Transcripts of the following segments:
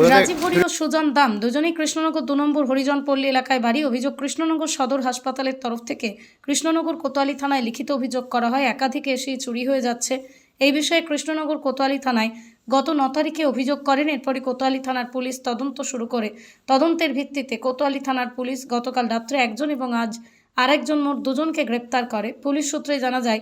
রাজীব হরি ও সুজন দাম দুজনেই কৃষ্ণনগর 2 নম্বর হরিজন পল্লী এলাকায় বাড়ি। অভিযোগ, কৃষ্ণনগর সদর হাসপাতালের তরফ থেকে কৃষ্ণনগর কোতোয়ালি থানায় লিখিত অভিযোগ করা হয় একাধিক এসি চুরি হয়ে যাচ্ছে। এই বিষয়ে কৃষ্ণনগর কোতোয়ালি থানায় গত 9 তারিখে অভিযোগ করেন। এরপরই কোতোয়ালি থানার পুলিশ তদন্ত শুরু করে। তদন্তের ভিত্তিতে কোতোয়ালি থানার পুলিশ গতকাল রাত্রে একজন এবং আজ আরেকজন, মোট 2 জনকে গ্রেপ্তার করে। পুলিশ সূত্রে জানা যায়,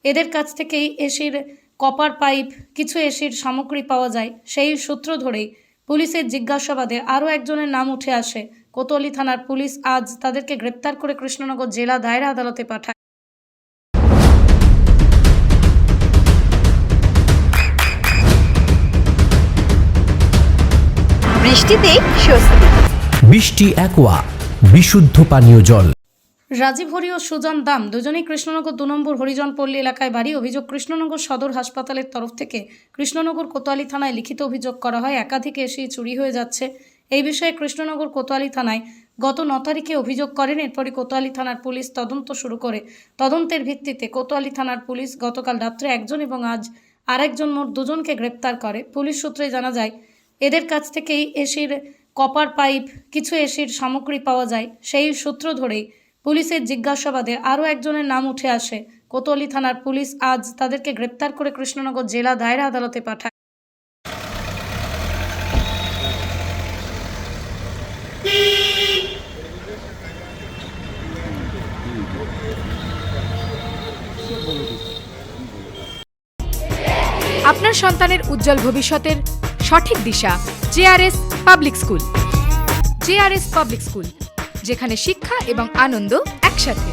এদের কাছ থেকেই এসির কপার পাইপ, কিছু এসির সামগ্রী পাওয়া যায়। সেই সূত্র ধরেই পুলিশের জিজ্ঞাসাবাদে আরও একজনের নাম উঠে আসে। কোতোয়ালি থানার পুলিশ আজ তাদেরকে গ্রেপ্তার করে কৃষ্ণনগর জেলা দায়রা আদালতে পাঠায়। বৃষ্টিতে স্বস্তি। বৃষ্টি অ্যাকোয়া, বিশুদ্ধ পানীয় জল। রাজীব হরি ও সুজন দাম দুজনেই কৃষ্ণনগর 2 নম্বর হরিজন পল্লী এলাকায় বাড়ি। অভিযোগ, কৃষ্ণনগর সদর হাসপাতালের তরফ থেকে কৃষ্ণনগর কোতোয়ালি থানায় লিখিত অভিযোগ করা হয় একাধিক এসি চুরি হয়ে যাচ্ছে। এই বিষয়ে কৃষ্ণনগর কোতোয়ালি থানায় গত 9 তারিখে অভিযোগ করেন। এরপরই কোতোয়ালি থানার পুলিশ তদন্ত শুরু করে। তদন্তের ভিত্তিতে কোতোয়ালি থানার পুলিশ গতকাল রাত্রে একজন এবং আজ আরেকজন, মোট 2 জনকে গ্রেপ্তার করে। পুলিশ সূত্রে জানা যায়, এদের কাছ থেকেই এসির কপার পাইপ, কিছু এসির সামগ্রী পাওয়া যায়। সেই সূত্র ধরেই পুলিশের জিজ্ঞাসাবাদে আরও একজনের নাম উঠে আসে। কোতোয়ালি থানার পুলিশ আজ তাদেরকে গ্রেপ্তার করে কৃষ্ণনগর জেলা দায়রা আদালতে পাঠায়। আপনার সন্তানের উজ্জ্বল ভবিষ্যতের সঠিক দিশা JRS public school. JRS public school, যেখানে শিক্ষা এবং আনন্দ একসাথে।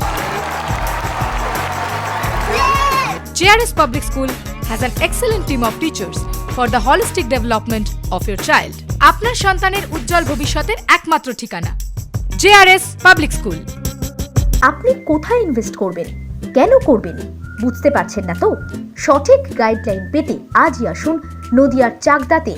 JRS public school has an excellent team of teachers for the holistic development of your child. আপনার সন্তানের উজ্জ্বল ভবিষ্যতের একমাত্র ঠিকানা জেআরএস পাবলিক স্কুল। আপনি কোথায় ইনভেস্ট করবেন, কেন করবেন বুঝতে পারছেন না তো? সঠিক গাইডলাইন পেতে আজই আসুন নদিয়ার চাকদাতে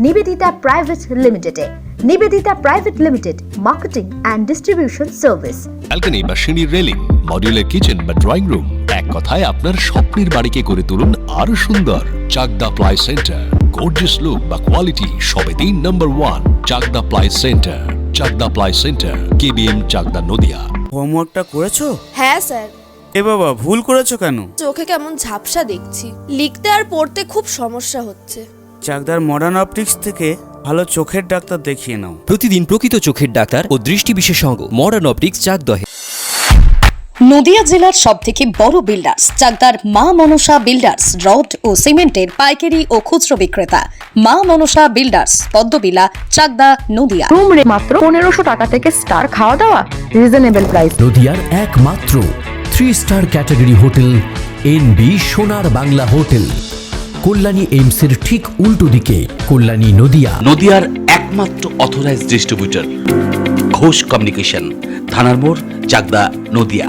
নিবেদিতা প্রাইভেট লিমিটেডে। Nivedita private limited, marketing and distribution service. Balcony বা সিঁড়ির রেলিং, মডিউলার কিচেন বা ড্রয়িং রুম, এক কথায় আপনার স্বপ্নের বাড়িকে করে তুলুন আরো সুন্দর। Chakdah ply centre, gorgeous look বা কোয়ালিটি সবে 3 নম্বর 1 Chakdah ply centre. Chakdah ply centre, KBM, Chakdah, Nadia. হোমওয়ার্কটা করেছো? হ্যাঁ স্যার। এ বাবা, ভুল করেছো কেন? চোখে কেমন ঝাপসা দেখছি, লিখতে আর পড়তে খুব সমস্যা হচ্ছে। চাকদার মডার্ন অপটিক্স থেকে ভালো চোখের ডাক্তার দেখিয়ে নাও। প্রতিদিন প্রকৃত চোখের ডাক্তার ও দৃষ্টি বিশেষজ্ঞ মডার্ন অপটিক্স চাকদহে। নদিয়া জেলার সবথেকে বড় বিল্ডার্স চাকদার মা মনসা বিল্ডার্স, রড ও সিমেন্টের পাইকারি ও খুচরো বিক্রেতা। মা মনসা বিল্ডার্স, পদ্মবিলা, চাকদা, নদিয়া। রুম রে মাত্র 1500 টাকা থেকে স্টার, খাওয়া দাওয়া রিজনেবল প্রাইস। নদিয়ার একমাত্র 3 স্টার ক্যাটাগরি হোটেল এনবি সোনার বাংলা হোটেল, কল্যাণী এইমসের ঠিক উল্টো দিকে, কল্যাণী, নদিয়া। নদিয়ার একমাত্র অথরাইজড ডিস্ট্রিবিউটর ঘোষ কমিউনিকেশন, থানার মোড়, চাকদা, নদিয়া।